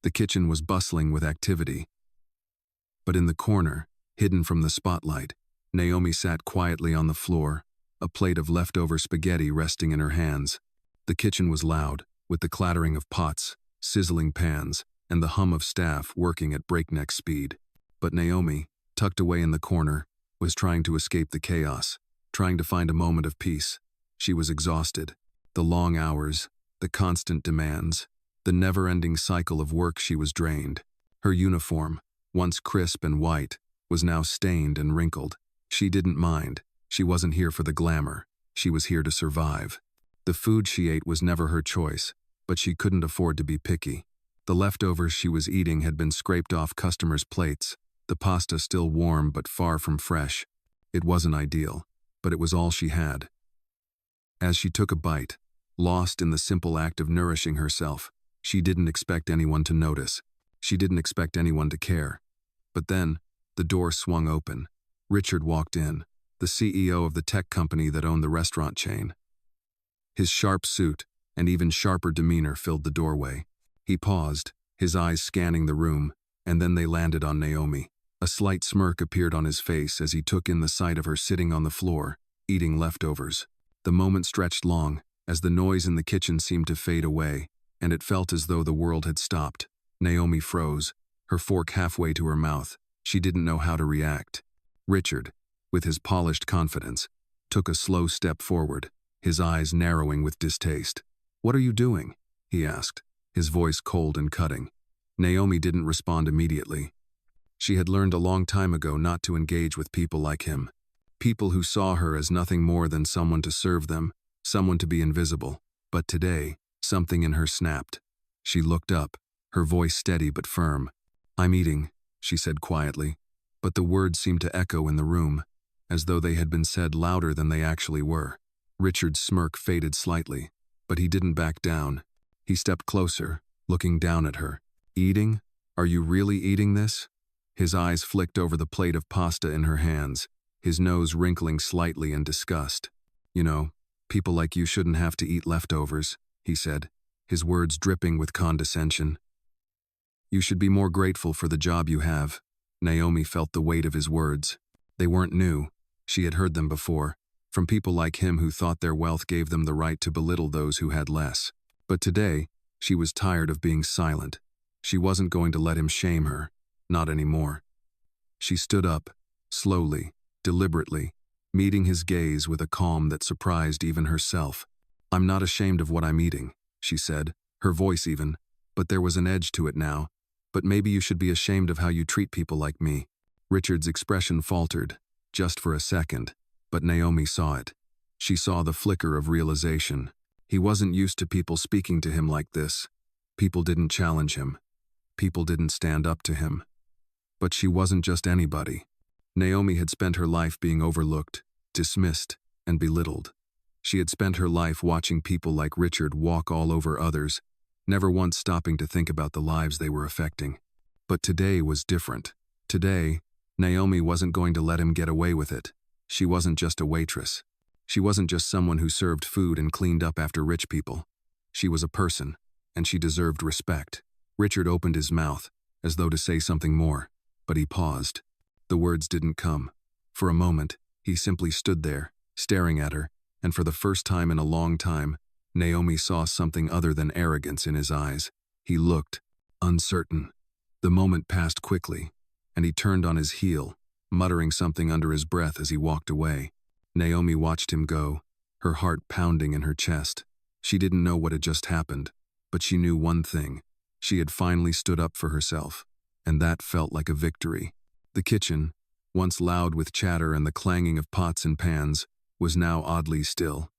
The kitchen was bustling with activity. But in the corner, hidden from the spotlight, Naomi sat quietly on the floor, a plate of leftover spaghetti resting in her hands. The kitchen was loud, with the clattering of pots, sizzling pans, and the hum of staff working at breakneck speed. But Naomi, tucked away in the corner, was trying to escape the chaos, trying to find a moment of peace. She was exhausted. The long hours, the constant demands, the never-ending cycle of work. She was drained. Her uniform, once crisp and white, was now stained and wrinkled. She didn't mind. She wasn't here for the glamour. She was here to survive. The food she ate was never her choice, but she couldn't afford to be picky. The leftovers she was eating had been scraped off customers' plates, the pasta still warm but far from fresh. It wasn't ideal, but it was all she had. As she took a bite, lost in the simple act of nourishing herself, she didn't expect anyone to notice. She didn't expect anyone to care. But then, the door swung open. Richard walked in, the CEO of the tech company that owned the restaurant chain. His sharp suit and even sharper demeanor filled the doorway. He paused, his eyes scanning the room, and then they landed on Naomi. A slight smirk appeared on his face as he took in the sight of her sitting on the floor, eating leftovers. The moment stretched long, as the noise in the kitchen seemed to fade away, and it felt as though the world had stopped. Naomi froze, her fork halfway to her mouth. She didn't know how to react. Richard, with his polished confidence, took a slow step forward, his eyes narrowing with distaste. "What are you doing?" he asked, his voice cold and cutting. Naomi didn't respond immediately. She had learned a long time ago not to engage with people like him. People who saw her as nothing more than someone to serve them, someone to be invisible. But today, something in her snapped. She looked up, her voice steady but firm. "I'm eating," she said quietly, but the words seemed to echo in the room, as though they had been said louder than they actually were. Richard's smirk faded slightly, but he didn't back down. He stepped closer, looking down at her. "Eating? Are you really eating this?" His eyes flicked over the plate of pasta in her hands, his nose wrinkling slightly in disgust. "You know, people like you shouldn't have to eat leftovers," he said, his words dripping with condescension. "You should be more grateful for the job you have." Naomi felt the weight of his words. They weren't new. She had heard them before, from people like him who thought their wealth gave them the right to belittle those who had less. But today, she was tired of being silent. She wasn't going to let him shame her, not anymore. She stood up, slowly, deliberately, meeting his gaze with a calm that surprised even herself. "I'm not ashamed of what I'm eating," she said, her voice even, but there was an edge to it now. "But maybe you should be ashamed of how you treat people like me." Richard's expression faltered, just for a second, but Naomi saw it. She saw the flicker of realization. He wasn't used to people speaking to him like this. People didn't challenge him. People didn't stand up to him. But she wasn't just anybody. Naomi had spent her life being overlooked, dismissed, and belittled. She had spent her life watching people like Richard walk all over others, never once stopping to think about the lives they were affecting. But today was different. Today, Naomi wasn't going to let him get away with it. She wasn't just a waitress. She wasn't just someone who served food and cleaned up after rich people. She was a person, and she deserved respect. Richard opened his mouth, as though to say something more, but he paused. The words didn't come. For a moment, he simply stood there, staring at her, and for the first time in a long time, Naomi saw something other than arrogance in his eyes. He looked uncertain. The moment passed quickly, and he turned on his heel, muttering something under his breath as he walked away. Naomi watched him go, her heart pounding in her chest. She didn't know what had just happened, but she knew one thing. She had finally stood up for herself, and that felt like a victory. The kitchen, once loud with chatter and the clanging of pots and pans, was now oddly still.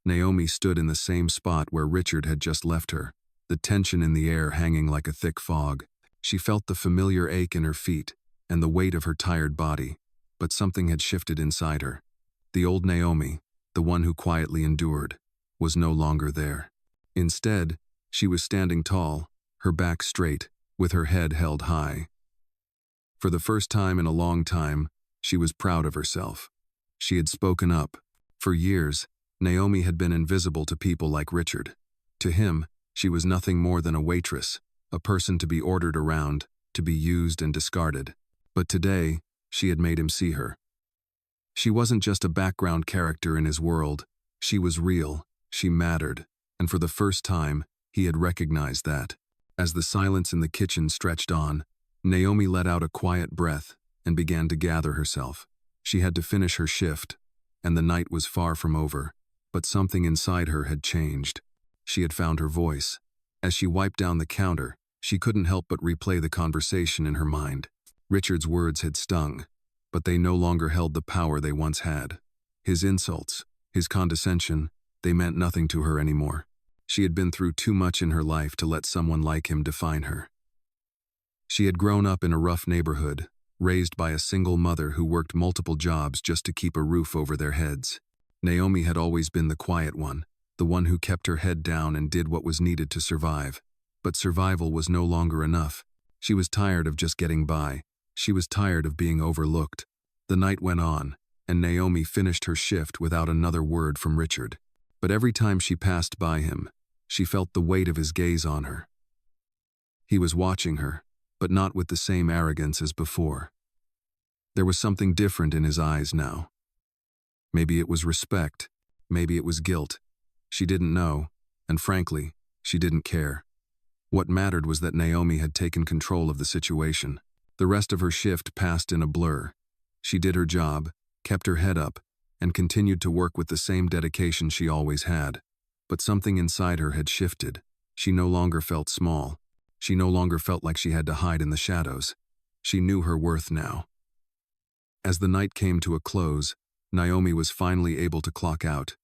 Naomi stood in the same spot where Richard had just left her, the tension in the air hanging like a thick fog. She felt the familiar ache in her feet and the weight of her tired body, but something had shifted inside her. The old Naomi, the one who quietly endured, was no longer there. Instead, she was standing tall, her back straight, with her head held high. For the first time in a long time, she was proud of herself. She had spoken up. For years, Naomi had been invisible to people like Richard. To him, she was nothing more than a waitress, a person to be ordered around, to be used and discarded. But today, she had made him see her. She wasn't just a background character in his world. She was real, she mattered, and for the first time, he had recognized that. As the silence in the kitchen stretched on, Naomi let out a quiet breath and began to gather herself. She had to finish her shift, and the night was far from over, but something inside her had changed. She had found her voice. As she wiped down the counter, she couldn't help but replay the conversation in her mind. Richard's words had stung, but they no longer held the power they once had. His insults, his condescension, they meant nothing to her anymore. She had been through too much in her life to let someone like him define her. She had grown up in a rough neighborhood, raised by a single mother who worked multiple jobs just to keep a roof over their heads. Naomi had always been the quiet one, the one who kept her head down and did what was needed to survive. But survival was no longer enough. She was tired of just getting by. She was tired of being overlooked. The night went on, and Naomi finished her shift without another word from Richard. But every time she passed by him, she felt the weight of his gaze on her. He was watching her, but not with the same arrogance as before. There was something different in his eyes now. Maybe it was respect, maybe it was guilt. She didn't know, and frankly, she didn't care. What mattered was that Naomi had taken control of the situation. The rest of her shift passed in a blur. She did her job, kept her head up, and continued to work with the same dedication she always had. But something inside her had shifted. She no longer felt small. She no longer felt like she had to hide in the shadows. She knew her worth now. As the night came to a close, Naomi was finally able to clock out.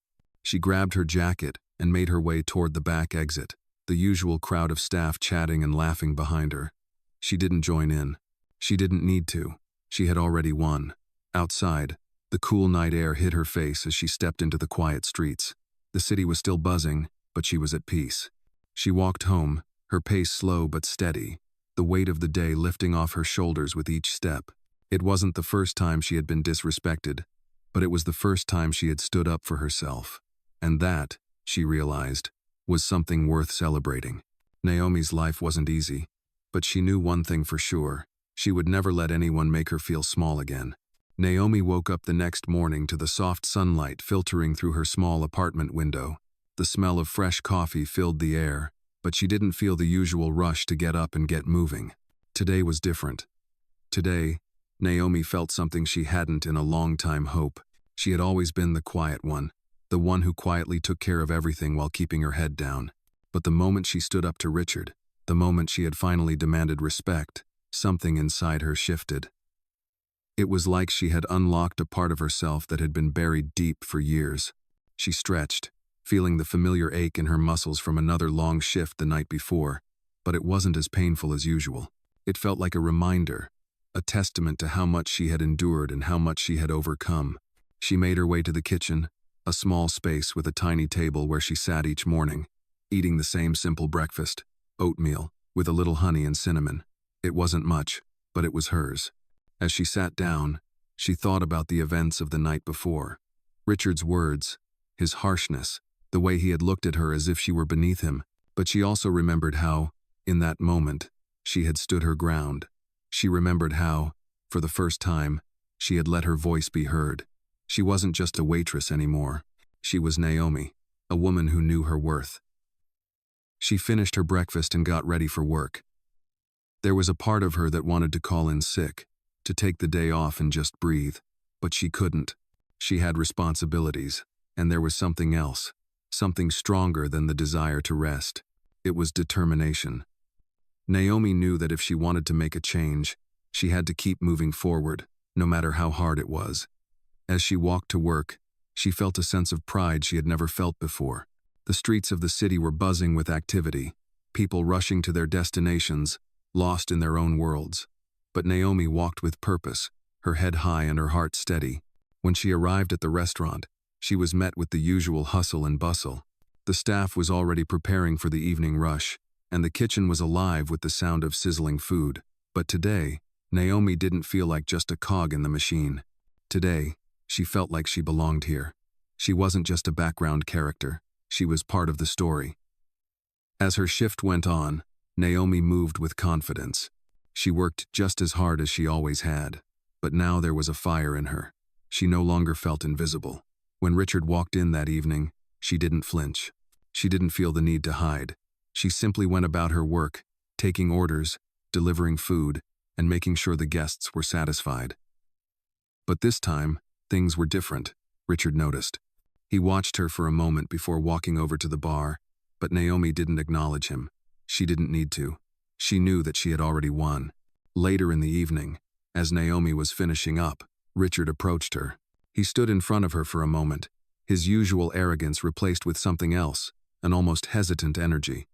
She grabbed her jacket and made her way toward the back exit, the usual crowd of staff chatting and laughing behind her. She didn't join in. She didn't need to. She had already won. Outside, the cool night air hit her face as she stepped into the quiet streets. The city was still buzzing, but she was at peace. She walked home, her pace slow but steady, the weight of the day lifting off her shoulders with each step. It wasn't the first time she had been disrespected, but it was the first time she had stood up for herself. And that, she realized, was something worth celebrating. Naomi's life wasn't easy, but she knew one thing for sure: she would never let anyone make her feel small again. Naomi woke up the next morning to the soft sunlight filtering through her small apartment window. The smell of fresh coffee filled the air, but she didn't feel the usual rush to get up and get moving. Today was different. Today, Naomi felt something she hadn't in a long time. Hope. She had always been the quiet one, the one who quietly took care of everything while keeping her head down. But the moment she stood up to Richard, the moment she had finally demanded respect, something inside her shifted. It was like she had unlocked a part of herself that had been buried deep for years. She stretched, feeling the familiar ache in her muscles from another long shift the night before, but it wasn't as painful as usual. It felt like a reminder, a testament to how much she had endured and how much she had overcome. She made her way to the kitchen, a small space with a tiny table where she sat each morning, eating the same simple breakfast, oatmeal, with a little honey and cinnamon. It wasn't much, but it was hers. As she sat down, she thought about the events of the night before. Richard's words, his harshness, the way he had looked at her as if she were beneath him. But she also remembered how, in that moment, she had stood her ground. She remembered how, for the first time, she had let her voice be heard. She wasn't just a waitress anymore. She was Naomi, a woman who knew her worth. She finished her breakfast and got ready for work. There was a part of her that wanted to call in sick, to take the day off and just breathe, but she couldn't. She had responsibilities, and there was something else, something stronger than the desire to rest. It was determination. Naomi knew that if she wanted to make a change, she had to keep moving forward, no matter how hard it was. As she walked to work, she felt a sense of pride she had never felt before. The streets of the city were buzzing with activity, people rushing to their destinations, lost in their own worlds. But Naomi walked with purpose, her head high and her heart steady. When she arrived at the restaurant, she was met with the usual hustle and bustle. The staff was already preparing for the evening rush, and the kitchen was alive with the sound of sizzling food. But today, Naomi didn't feel like just a cog in the machine. Today, she felt like she belonged here. She wasn't just a background character, she was part of the story. As her shift went on, Naomi moved with confidence. She worked just as hard as she always had, but now there was a fire in her. She no longer felt invisible. When Richard walked in that evening, she didn't flinch. She didn't feel the need to hide. She simply went about her work, taking orders, delivering food, and making sure the guests were satisfied. But this time, things were different, Richard noticed. He watched her for a moment before walking over to the bar, but Naomi didn't acknowledge him. She didn't need to. She knew that she had already won. Later in the evening, as Naomi was finishing up, Richard approached her. He stood in front of her for a moment, his usual arrogance replaced with something else, an almost hesitant energy.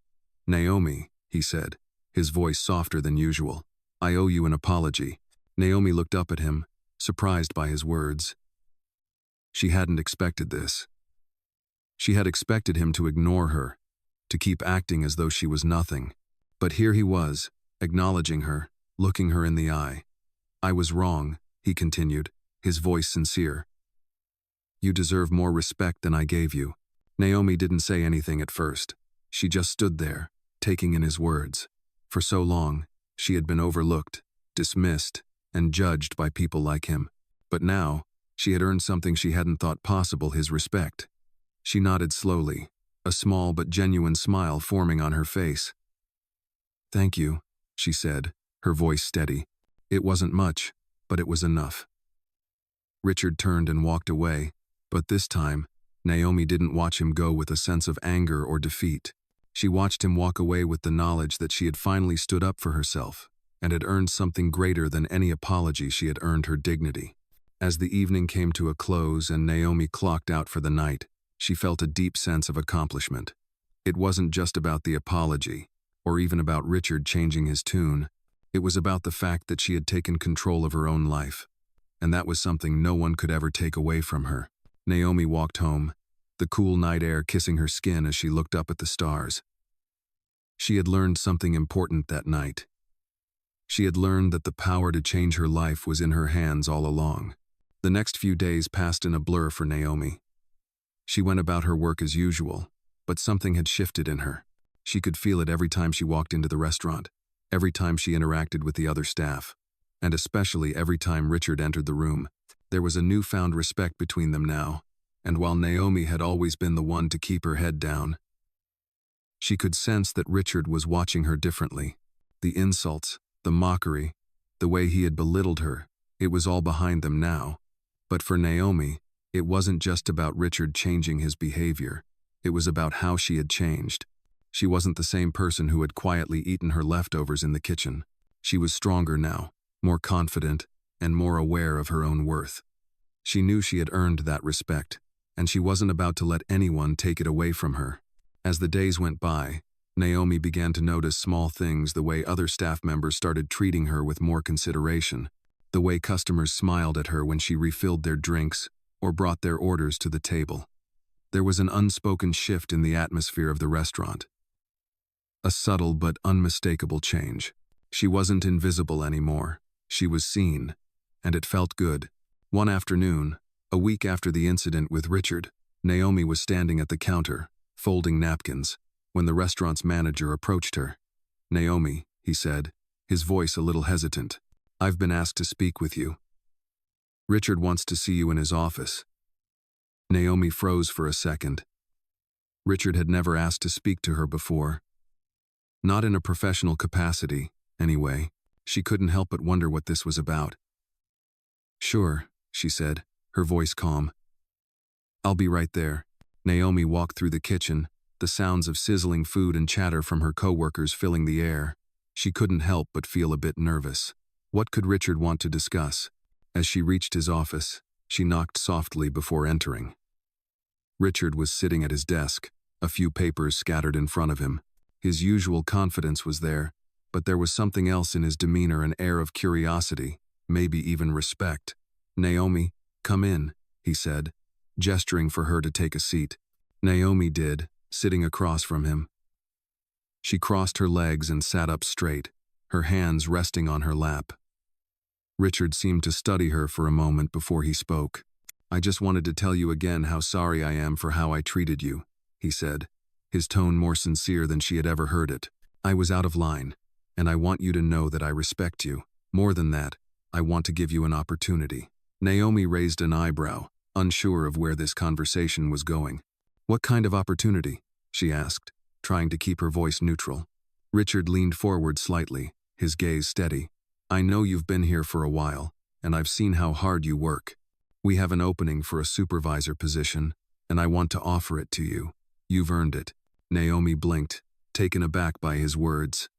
"Naomi," he said, his voice softer than usual, "I owe you an apology." Naomi looked up at him, surprised by his words. She hadn't expected this. She had expected him to ignore her, to keep acting as though she was nothing. But here he was, acknowledging her, looking her in the eye. "I was wrong," he continued, his voice sincere. "You deserve more respect than I gave you." Naomi didn't say anything at first. She just stood there, taking in his words. For so long, she had been overlooked, dismissed, and judged by people like him. But now, she had earned something she hadn't thought possible, his respect. She nodded slowly, a small but genuine smile forming on her face. "Thank you," she said, her voice steady. It wasn't much, but it was enough. Richard turned and walked away, but this time, Naomi didn't watch him go with a sense of anger or defeat. She watched him walk away with the knowledge that she had finally stood up for herself, and had earned something greater than any apology. She had earned her dignity. As the evening came to a close and Naomi clocked out for the night, she felt a deep sense of accomplishment. It wasn't just about the apology, or even about Richard changing his tune. It was about the fact that she had taken control of her own life, and that was something no one could ever take away from her. Naomi walked home, the cool night air kissing her skin as she looked up at the stars. She had learned something important that night. She had learned that the power to change her life was in her hands all along. The next few days passed in a blur for Naomi. She went about her work as usual, but something had shifted in her. She could feel it every time she walked into the restaurant, every time she interacted with the other staff, and especially every time Richard entered the room. There was a newfound respect between them now, and while Naomi had always been the one to keep her head down, she could sense that Richard was watching her differently. The insults, the mockery, the way he had belittled her, it was all behind them now. But for Naomi, it wasn't just about Richard changing his behavior. It was about how she had changed. She wasn't the same person who had quietly eaten her leftovers in the kitchen. She was stronger now, more confident, and more aware of her own worth. She knew she had earned that respect, and she wasn't about to let anyone take it away from her. As the days went by, Naomi began to notice small things: the way other staff members started treating her with more consideration, the way customers smiled at her when she refilled their drinks or brought their orders to the table. There was an unspoken shift in the atmosphere of the restaurant. A subtle but unmistakable change. She wasn't invisible anymore. She was seen, and it felt good. One afternoon, a week after the incident with Richard, Naomi was standing at the counter, folding napkins, when the restaurant's manager approached her. "Naomi," he said, his voice a little hesitant, "I've been asked to speak with you. Richard wants to see you in his office." Naomi froze for a second. Richard had never asked to speak to her before. Not in a professional capacity, anyway. She couldn't help but wonder what this was about. "Sure," she said, her voice calm. "I'll be right there." Naomi walked through the kitchen, the sounds of sizzling food and chatter from her coworkers filling the air. She couldn't help but feel a bit nervous. What could Richard want to discuss? As she reached his office, she knocked softly before entering. Richard was sitting at his desk, a few papers scattered in front of him. His usual confidence was there, but there was something else in his demeanor, an air of curiosity, maybe even respect. "Naomi, come in," he said, gesturing for her to take a seat. Naomi did, sitting across from him. She crossed her legs and sat up straight, her hands resting on her lap. Richard seemed to study her for a moment before he spoke. "I just wanted to tell you again how sorry I am for how I treated you," he said, his tone more sincere than she had ever heard it. I was out of line, and I want you to know that I respect you. More than that, I want to give you an opportunity." Naomi raised an eyebrow, unsure of where this conversation was going. "What kind of opportunity?" she asked, trying to keep her voice neutral. Richard leaned forward slightly, his gaze steady. "I know you've been here for a while, and I've seen how hard you work. We have an opening for a supervisor position, and I want to offer it to you. You've earned it." Naomi blinked, taken aback by his words.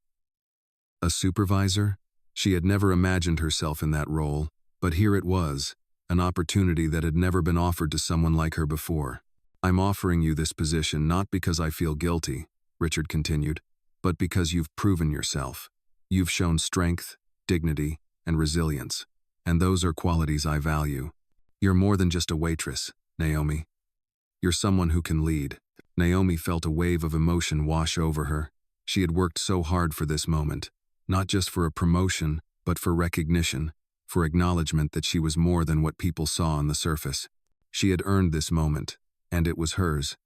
A supervisor? She had never imagined herself in that role, but here it was, an opportunity that had never been offered to someone like her before. "I'm offering you this position not because I feel guilty," Richard continued, "but because you've proven yourself. You've shown strength, dignity, and resilience, and those are qualities I value. You're more than just a waitress, Naomi. You're someone who can lead." Naomi felt a wave of emotion wash over her. She had worked so hard for this moment, not just for a promotion, but for recognition, for acknowledgement that she was more than what people saw on the surface. She had earned this moment, and it was hers.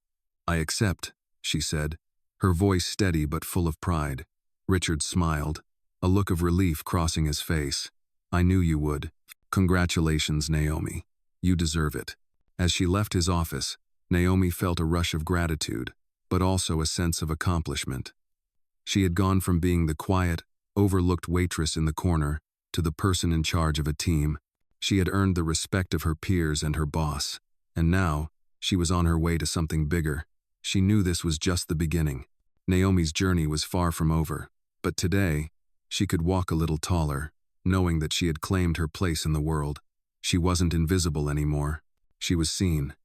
"I accept," she said, her voice steady but full of pride. Richard smiled, a look of relief crossing his face. "I knew you would. Congratulations, Naomi. You deserve it." As she left his office, Naomi felt a rush of gratitude, but also a sense of accomplishment. She had gone from being the quiet, overlooked waitress in the corner to the person in charge of a team. She had earned the respect of her peers and her boss, and now she was on her way to something bigger. She knew this was just the beginning. Naomi's journey was far from over, but today, she could walk a little taller, knowing that she had claimed her place in the world. She wasn't invisible anymore. She was seen.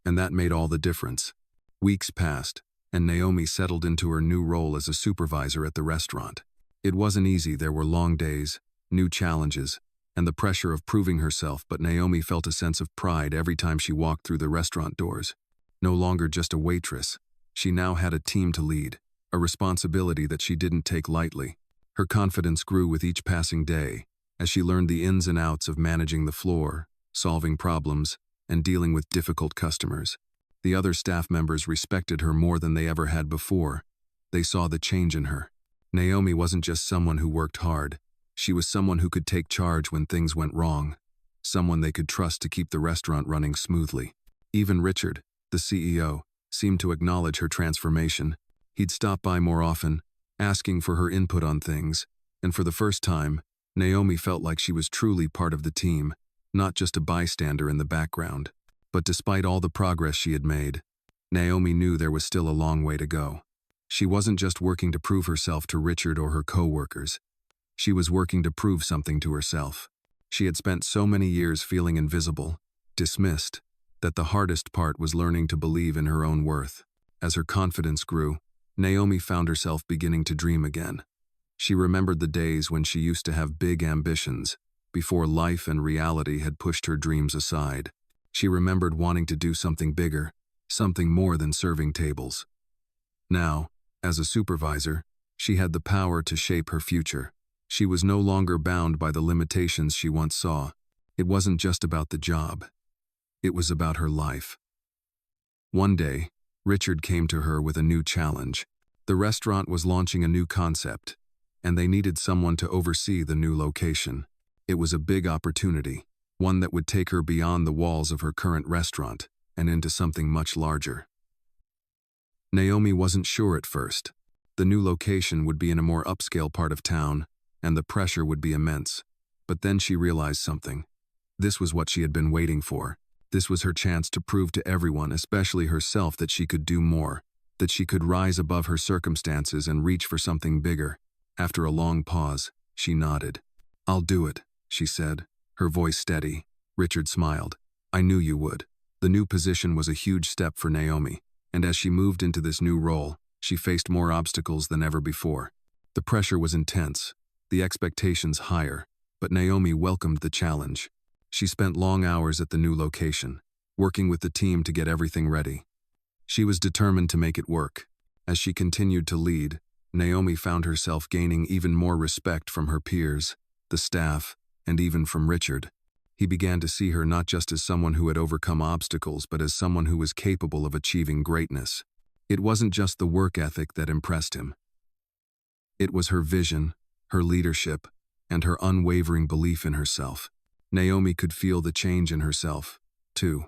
And that made all the difference. Weeks passed, and Naomi settled into her new role as a supervisor at the restaurant. It wasn't easy. There were long days, new challenges, and the pressure of proving herself, but Naomi felt a sense of pride every time she walked through the restaurant doors. No longer just a waitress, she now had a team to lead, a responsibility that she didn't take lightly. Her confidence grew with each passing day, as she learned the ins and outs of managing the floor, solving problems, and dealing with difficult customers. The other staff members respected her more than they ever had before. They saw the change in her. Naomi wasn't just someone who worked hard. She was someone who could take charge when things went wrong, someone they could trust to keep the restaurant running smoothly. Even Richard, the CEO, seemed to acknowledge her transformation. He'd stop by more often, asking for her input on things, and for the first time, Naomi felt like she was truly part of the team, not just a bystander in the background. But despite all the progress she had made, Naomi knew there was still a long way to go. She wasn't just working to prove herself to Richard or her co-workers. She was working to prove something to herself. She had spent so many years feeling invisible, dismissed, that the hardest part was learning to believe in her own worth. As her confidence grew, Naomi found herself beginning to dream again. She remembered the days when she used to have big ambitions, before life and reality had pushed her dreams aside. She remembered wanting to do something bigger, something more than serving tables. Now, as a supervisor, she had the power to shape her future. She was no longer bound by the limitations she once saw. It wasn't just about the job. It was about her life. One day, Richard came to her with a new challenge. The restaurant was launching a new concept, and they needed someone to oversee the new location. It was a big opportunity, one that would take her beyond the walls of her current restaurant and into something much larger. Naomi wasn't sure at first. The new location would be in a more upscale part of town, and the pressure would be immense. But then she realized something. This was what she had been waiting for. This was her chance to prove to everyone, especially herself, that she could do more, that she could rise above her circumstances and reach for something bigger. After a long pause, she nodded. "I'll do it," she said, her voice steady. Richard smiled. "I knew you would." The new position was a huge step for Naomi, and as she moved into this new role, she faced more obstacles than ever before. The pressure was intense, the expectations higher, but Naomi welcomed the challenge. She spent long hours at the new location, working with the team to get everything ready. She was determined to make it work. As she continued to lead, Naomi found herself gaining even more respect from her peers, the staff, and even from Richard. He began to see her not just as someone who had overcome obstacles, but as someone who was capable of achieving greatness. It wasn't just the work ethic that impressed him. It was her vision, her leadership, and her unwavering belief in herself. Naomi could feel the change in herself, too.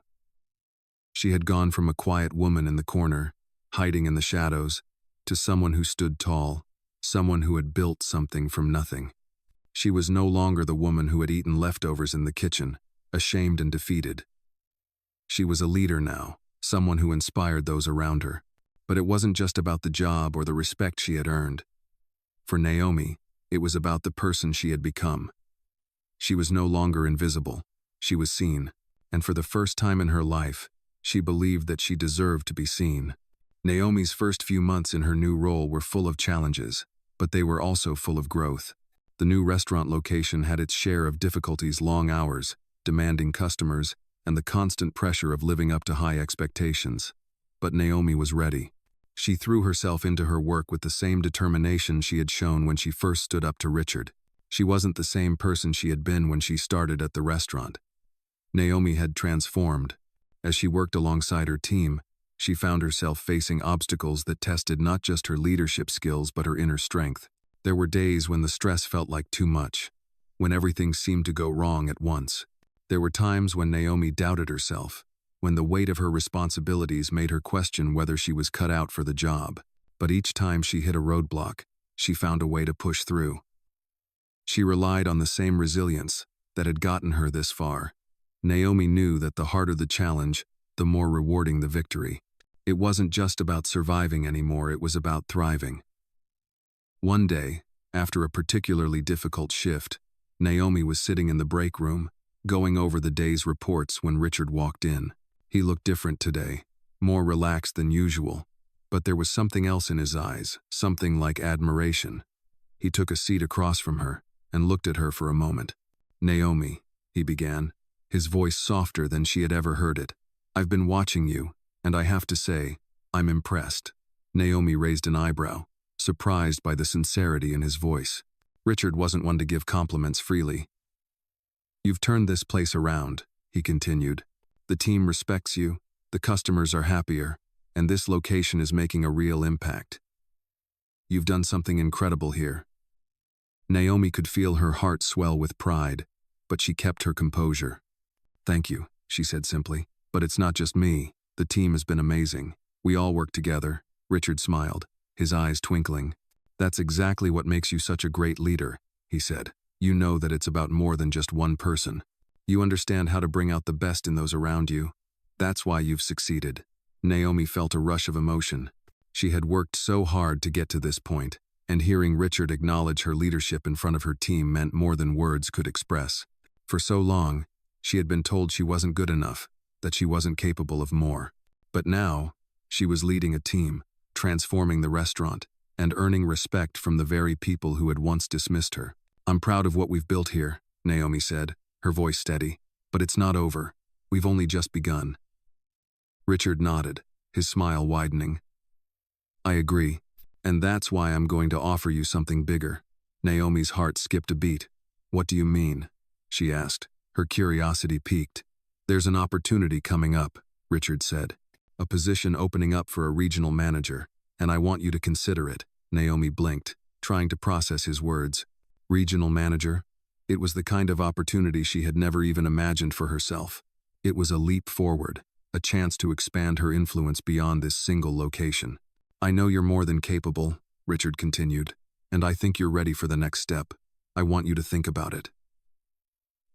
She had gone from a quiet woman in the corner, hiding in the shadows, to someone who stood tall, someone who had built something from nothing. She was no longer the woman who had eaten leftovers in the kitchen, ashamed and defeated. She was a leader now, someone who inspired those around her. But it wasn't just about the job or the respect she had earned. For Naomi, it was about the person she had become. She was no longer invisible. She was seen, and for the first time in her life, she believed that she deserved to be seen. Naomi's first few months in her new role were full of challenges, but they were also full of growth. The new restaurant location had its share of difficulties: long hours, demanding customers, and the constant pressure of living up to high expectations. But Naomi was ready. She threw herself into her work with the same determination she had shown when she first stood up to Richard. She wasn't the same person she had been when she started at the restaurant. Naomi had transformed. As she worked alongside her team, she found herself facing obstacles that tested not just her leadership skills but her inner strength. There were days when the stress felt like too much, when everything seemed to go wrong at once. There were times when Naomi doubted herself, when the weight of her responsibilities made her question whether she was cut out for the job. But each time she hit a roadblock, she found a way to push through. She relied on the same resilience that had gotten her this far. Naomi knew that the harder the challenge, the more rewarding the victory. It wasn't just about surviving anymore, it was about thriving. One day, after a particularly difficult shift, Naomi was sitting in the break room, going over the day's reports when Richard walked in. He looked different today, more relaxed than usual, but there was something else in his eyes, something like admiration. He took a seat across from her and looked at her for a moment. "Naomi," he began, his voice softer than she had ever heard it. "I've been watching you, and I have to say, I'm impressed." Naomi raised an eyebrow, surprised by the sincerity in his voice. Richard wasn't one to give compliments freely. "You've turned this place around," he continued. "The team respects you, the customers are happier, and this location is making a real impact. You've done something incredible here." Naomi could feel her heart swell with pride, but she kept her composure. "Thank you," she said simply. "But it's not just me. The team has been amazing. We all work together." Richard smiled, his eyes twinkling. "That's exactly what makes you such a great leader," he said. "You know that it's about more than just one person. You understand how to bring out the best in those around you. That's why you've succeeded." Naomi felt a rush of emotion. She had worked so hard to get to this point, and hearing Richard acknowledge her leadership in front of her team meant more than words could express. For so long, she had been told she wasn't good enough, that she wasn't capable of more. But now, she was leading a team, transforming the restaurant, and earning respect from the very people who had once dismissed her. "I'm proud of what we've built here," Naomi said, her voice steady. "But it's not over. We've only just begun." Richard nodded, his smile widening. "I agree. And that's why I'm going to offer you something bigger." Naomi's heart skipped a beat. "What do you mean?" she asked, her curiosity piqued. "There's an opportunity coming up," Richard said. "A position opening up for a regional manager, and I want you to consider it." Naomi blinked, trying to process his words. Regional manager? It was the kind of opportunity she had never even imagined for herself. It was a leap forward, a chance to expand her influence beyond this single location. "I know you're more than capable," Richard continued, "and I think you're ready for the next step. I want you to think about it."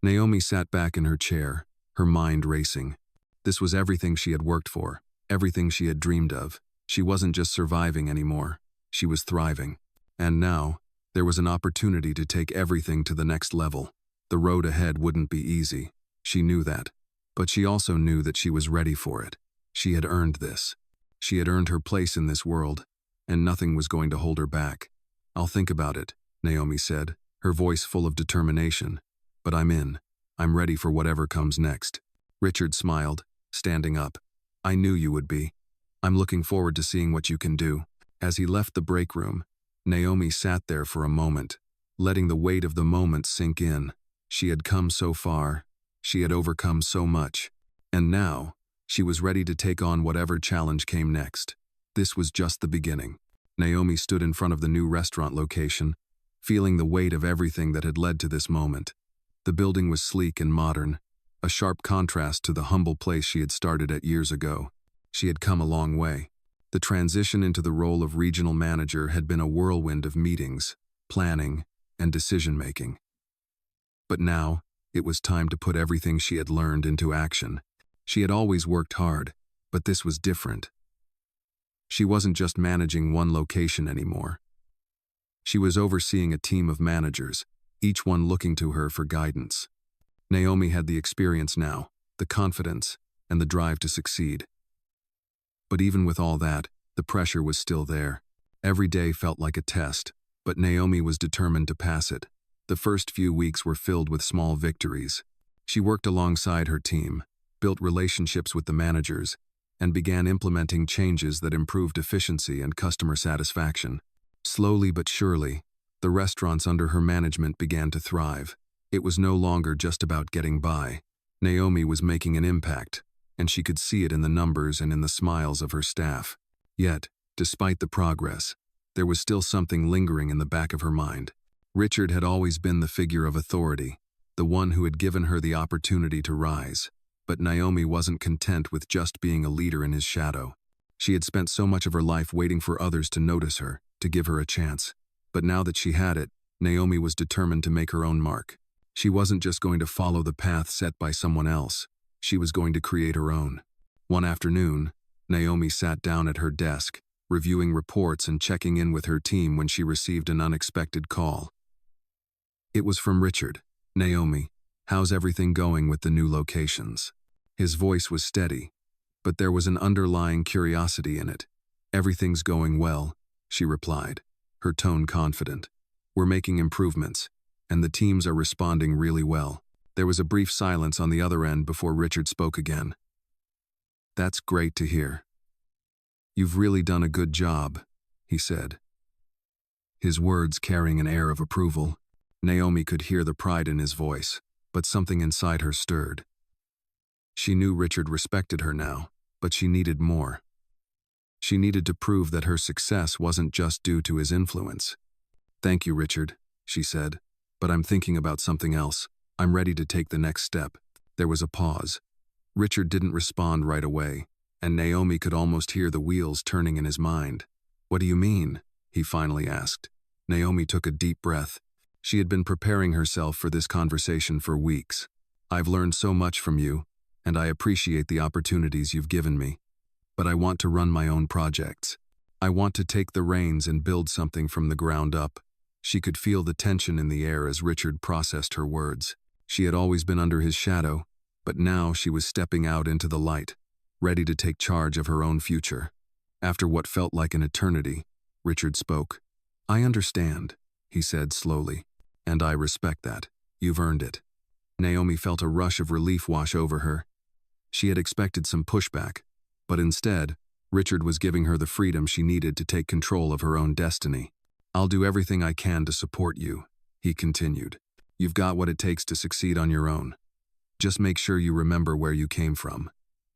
Naomi sat back in her chair, her mind racing. This was everything she had worked for, everything she had dreamed of. She wasn't just surviving anymore, she was thriving. And now, there was an opportunity to take everything to the next level. The road ahead wouldn't be easy. She knew that. But she also knew that she was ready for it. She had earned this. She had earned her place in this world, and nothing was going to hold her back. "I'll think about it," Naomi said, her voice full of determination. "But I'm in. I'm ready for whatever comes next." Richard smiled, standing up. "I knew you would be. I'm looking forward to seeing what you can do." As he left the break room, Naomi sat there for a moment, letting the weight of the moment sink in. She had come so far. She had overcome so much. And now, she was ready to take on whatever challenge came next. This was just the beginning. Naomi stood in front of the new restaurant location, feeling the weight of everything that had led to this moment. The building was sleek and modern, a sharp contrast to the humble place she had started at years ago. She had come a long way. The transition into the role of regional manager had been a whirlwind of meetings, planning, and decision-making. But now, it was time to put everything she had learned into action. She had always worked hard, but this was different. She wasn't just managing one location anymore. She was overseeing a team of managers, each one looking to her for guidance. Naomi had the experience now, the confidence, and the drive to succeed. But even with all that, the pressure was still there. Every day felt like a test, but Naomi was determined to pass it. The first few weeks were filled with small victories. She worked alongside her team, built relationships with the managers, and began implementing changes that improved efficiency and customer satisfaction. Slowly but surely, the restaurants under her management began to thrive. It was no longer just about getting by. Naomi was making an impact, and she could see it in the numbers and in the smiles of her staff. Yet, despite the progress, there was still something lingering in the back of her mind. Richard had always been the figure of authority, the one who had given her the opportunity to rise. But Naomi wasn't content with just being a leader in his shadow. She had spent so much of her life waiting for others to notice her, to give her a chance. But now that she had it, Naomi was determined to make her own mark. She wasn't just going to follow the path set by someone else. She was going to create her own. One afternoon, Naomi sat down at her desk, reviewing reports and checking in with her team when she received an unexpected call. It was from Richard. "Naomi, how's everything going with the new locations?" His voice was steady, but there was an underlying curiosity in it. "Everything's going well," she replied, her tone confident. "We're making improvements, and the teams are responding really well." There was a brief silence on the other end before Richard spoke again. "That's great to hear. You've really done a good job," he said, his words carrying an air of approval. Naomi could hear the pride in his voice, but something inside her stirred. She knew Richard respected her now, but she needed more. She needed to prove that her success wasn't just due to his influence. "Thank you, Richard," she said, "but I'm thinking about something else. I'm ready to take the next step." There was a pause. Richard didn't respond right away, and Naomi could almost hear the wheels turning in his mind. "What do you mean?" he finally asked. Naomi took a deep breath. She had been preparing herself for this conversation for weeks. "I've learned so much from you, and I appreciate the opportunities you've given me. But I want to run my own projects. I want to take the reins and build something from the ground up." She could feel the tension in the air as Richard processed her words. She had always been under his shadow, but now she was stepping out into the light, ready to take charge of her own future. After what felt like an eternity, Richard spoke. "I understand," he said slowly, "and I respect that. You've earned it." Naomi felt a rush of relief wash over her. She had expected some pushback, but instead, Richard was giving her the freedom she needed to take control of her own destiny. "I'll do everything I can to support you," he continued. "You've got what it takes to succeed on your own. Just make sure you remember where you came from."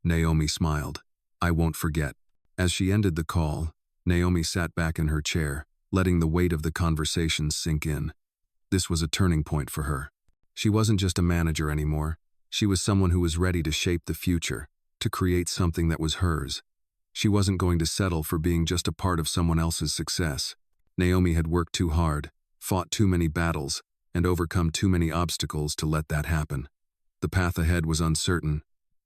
Naomi smiled. "I won't forget." As she ended the call, Naomi sat back in her chair, letting the weight of the conversation sink in. This was a turning point for her. She wasn't just a manager anymore. She was someone who was ready to shape the future, to create something that was hers. She wasn't going to settle for being just a part of someone else's success. Naomi had worked too hard, fought too many battles, and overcome too many obstacles to let that happen. The path ahead was uncertain,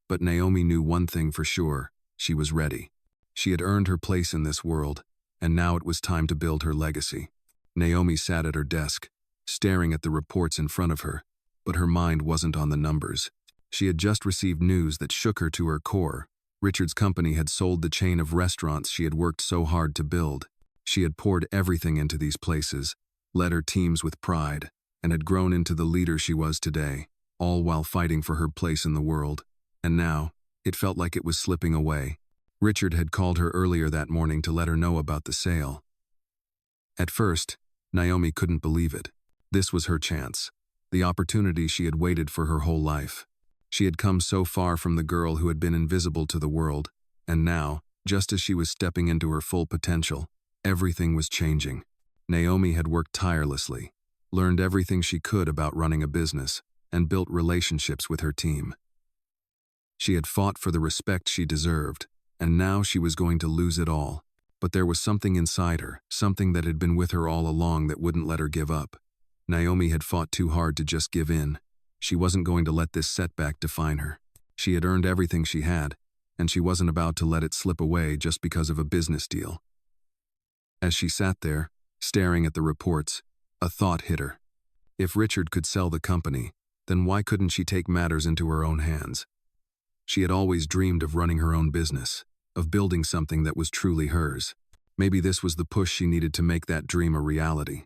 but Naomi knew one thing for sure: she was ready. She had earned her place in this world, and now it was time to build her legacy. Naomi sat at her desk, staring at the reports in front of her, but her mind wasn't on the numbers. She had just received news that shook her to her core. Richard's company had sold the chain of restaurants she had worked so hard to build. She had poured everything into these places, led her teams with pride, and had grown into the leader she was today, all while fighting for her place in the world. And now, it felt like it was slipping away. Richard had called her earlier that morning to let her know about the sale. At first, Naomi couldn't believe it. This was her chance, the opportunity she had waited for her whole life. She had come so far from the girl who had been invisible to the world, and now, just as she was stepping into her full potential, Everything was changing. Naomi had worked tirelessly, learned everything she could about running a business, and built relationships with her team. She had fought for the respect she deserved, and now she was going to lose it all. But there was something inside her, something that had been with her all along that wouldn't let her give up. Naomi had fought too hard to just give in. She wasn't going to let this setback define her. She had earned everything she had, and she wasn't about to let it slip away just because of a business deal. As she sat there, staring at the reports, a thought hit her. If Richard could sell the company, then why couldn't she take matters into her own hands? She had always dreamed of running her own business, of building something that was truly hers. Maybe this was the push she needed to make that dream a reality.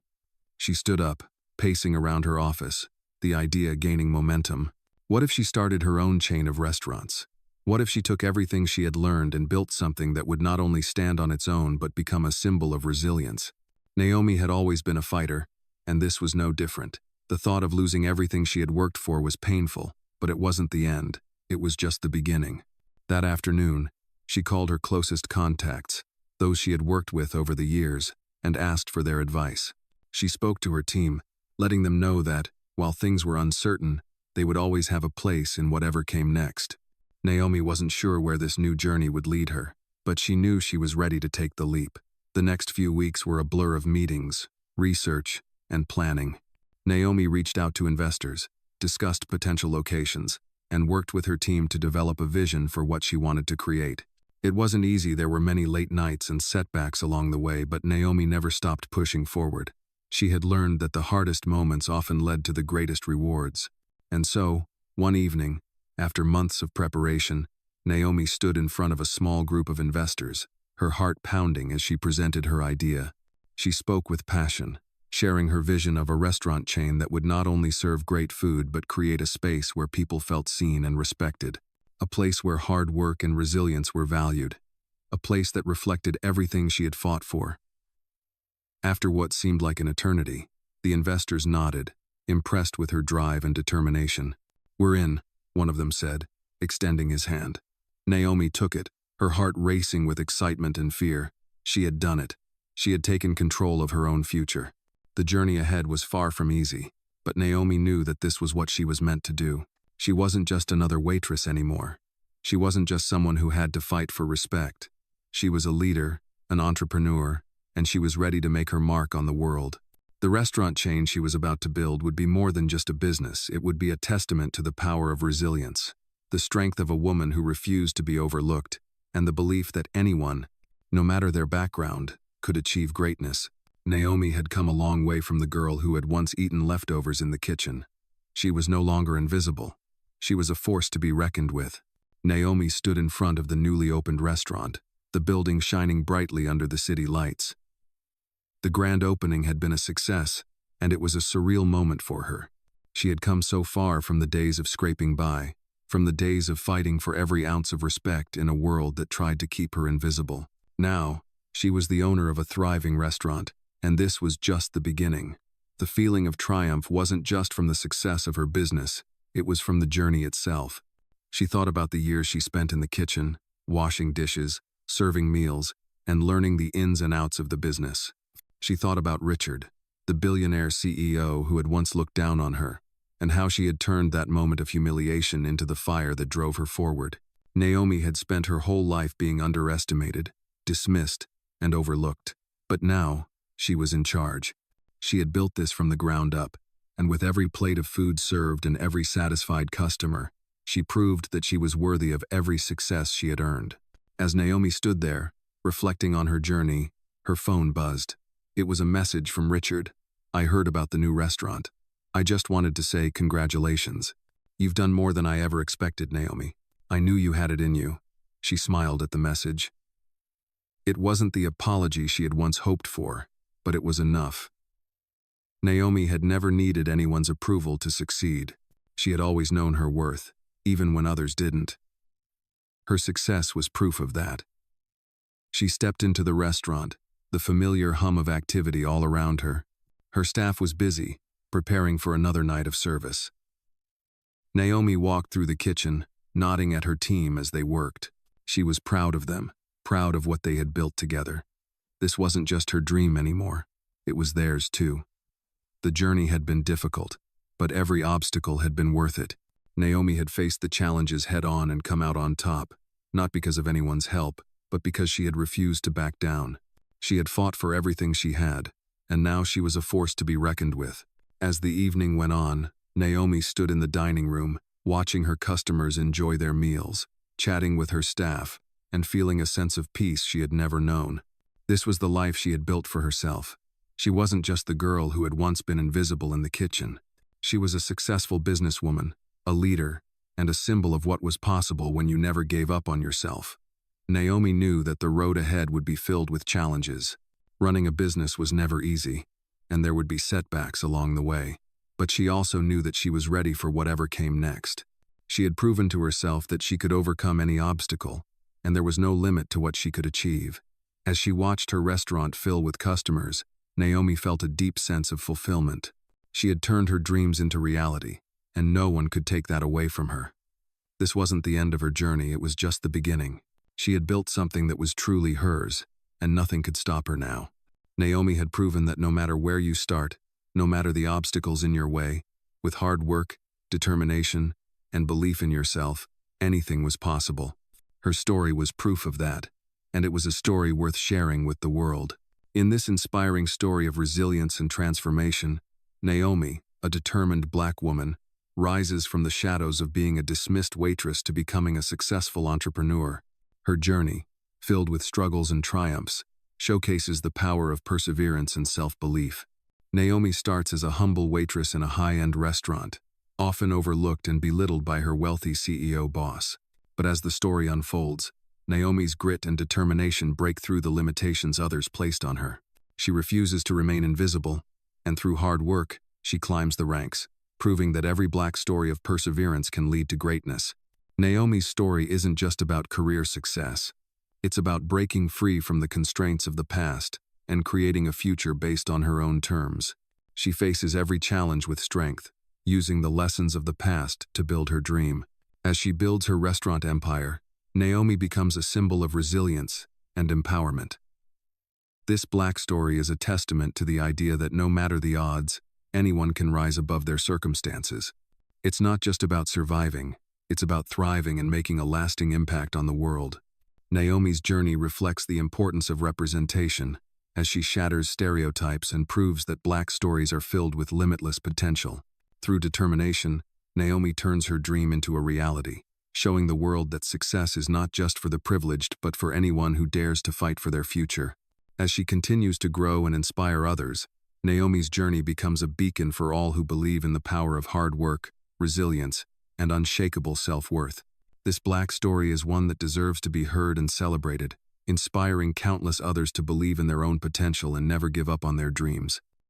She stood up, pacing around her office, the idea gaining momentum. What if she started her own chain of restaurants? What if she took everything she had learned and built something that would not only stand on its own but become a symbol of resilience? Naomi had always been a fighter, and this was no different. The thought of losing everything she had worked for was painful, but it wasn't the end. It was just the beginning. That afternoon, she called her closest contacts, those she had worked with over the years, and asked for their advice. She spoke to her team, letting them know that, while things were uncertain, they would always have a place in whatever came next. Naomi wasn't sure where this new journey would lead her, but she knew she was ready to take the leap. The next few weeks were a blur of meetings, research, and planning. Naomi reached out to investors, discussed potential locations, and worked with her team to develop a vision for what she wanted to create. It wasn't easy. There were many late nights and setbacks along the way, but Naomi never stopped pushing forward. She had learned that the hardest moments often led to the greatest rewards. And so, one evening, after months of preparation, Naomi stood in front of a small group of investors, her heart pounding as she presented her idea. She spoke with passion, sharing her vision of a restaurant chain that would not only serve great food but create a space where people felt seen and respected, a place where hard work and resilience were valued, a place that reflected everything she had fought for. After what seemed like an eternity, the investors nodded, impressed with her drive and determination. "We're in," one of them said, extending his hand. Naomi took it, her heart racing with excitement and fear. She had done it. She had taken control of her own future. The journey ahead was far from easy, but Naomi knew that this was what she was meant to do. She wasn't just another waitress anymore. She wasn't just someone who had to fight for respect. She was a leader, an entrepreneur, and she was ready to make her mark on the world. The restaurant chain she was about to build would be more than just a business. It would be a testament to the power of resilience, the strength of a woman who refused to be overlooked, and the belief that anyone, no matter their background, could achieve greatness. Naomi had come a long way from the girl who had once eaten leftovers in the kitchen. She was no longer invisible. She was a force to be reckoned with. Naomi stood in front of the newly opened restaurant, the building shining brightly under the city lights. The grand opening had been a success, and it was a surreal moment for her. She had come so far from the days of scraping by, from the days of fighting for every ounce of respect in a world that tried to keep her invisible. Now, she was the owner of a thriving restaurant, and this was just the beginning. The feeling of triumph wasn't just from the success of her business, it was from the journey itself. She thought about the years she spent in the kitchen, washing dishes, serving meals, and learning the ins and outs of the business. She thought about Richard, the billionaire CEO who had once looked down on her, and how she had turned that moment of humiliation into the fire that drove her forward. Naomi had spent her whole life being underestimated, dismissed, and overlooked. But now, she was in charge. She had built this from the ground up, and with every plate of food served and every satisfied customer, she proved that she was worthy of every success she had earned. As Naomi stood there, reflecting on her journey, her phone buzzed. It was a message from Richard. "I heard about the new restaurant. I just wanted to say congratulations. You've done more than I ever expected, Naomi. I knew you had it in you." She smiled at the message. It wasn't the apology she had once hoped for, but it was enough. Naomi had never needed anyone's approval to succeed. She had always known her worth, even when others didn't. Her success was proof of that. She stepped into the restaurant, the familiar hum of activity all around her. Her staff was busy, preparing for another night of service. Naomi walked through the kitchen, nodding at her team as they worked. She was proud of them, proud of what they had built together. This wasn't just her dream anymore. It was theirs too. The journey had been difficult, but every obstacle had been worth it. Naomi had faced the challenges head-on and come out on top, not because of anyone's help, but because she had refused to back down. She had fought for everything she had, and now she was a force to be reckoned with. As the evening went on, Naomi stood in the dining room, watching her customers enjoy their meals, chatting with her staff, and feeling a sense of peace she had never known. This was the life she had built for herself. She wasn't just the girl who had once been invisible in the kitchen. She was a successful businesswoman, a leader, and a symbol of what was possible when you never gave up on yourself. Naomi knew that the road ahead would be filled with challenges. Running a business was never easy, and there would be setbacks along the way. But she also knew that she was ready for whatever came next. She had proven to herself that she could overcome any obstacle, and there was no limit to what she could achieve. As she watched her restaurant fill with customers, Naomi felt a deep sense of fulfillment. She had turned her dreams into reality, and no one could take that away from her. This wasn't the end of her journey, it was just the beginning. She had built something that was truly hers, and nothing could stop her now. Naomi had proven that no matter where you start, no matter the obstacles in your way, with hard work, determination, and belief in yourself, anything was possible. Her story was proof of that, and it was a story worth sharing with the world. In this inspiring story of resilience and transformation, Naomi, a determined Black woman, rises from the shadows of being a dismissed waitress to becoming a successful entrepreneur. Her journey, filled with struggles and triumphs, showcases the power of perseverance and self-belief. Naomi starts as a humble waitress in a high-end restaurant, often overlooked and belittled by her wealthy CEO boss. But as the story unfolds, Naomi's grit and determination break through the limitations others placed on her. She refuses to remain invisible, and through hard work, she climbs the ranks, proving that every Black story of perseverance can lead to greatness. Naomi's story isn't just about career success. It's about breaking free from the constraints of the past and creating a future based on her own terms. She faces every challenge with strength, using the lessons of the past to build her dream. As she builds her restaurant empire, Naomi becomes a symbol of resilience and empowerment. This Black story is a testament to the idea that no matter the odds, anyone can rise above their circumstances. It's not just about surviving, it's about thriving and making a lasting impact on the world. Naomi's journey reflects the importance of representation, as she shatters stereotypes and proves that Black stories are filled with limitless potential. Through determination, Naomi turns her dream into a reality, showing the world that success is not just for the privileged but for anyone who dares to fight for their future. As she continues to grow and inspire others, Naomi's journey becomes a beacon for all who believe in the power of hard work, resilience, and unshakable self-worth. This Black story is one that deserves to be heard and celebrated, inspiring countless others to believe in their own potential and never give up on their dreams.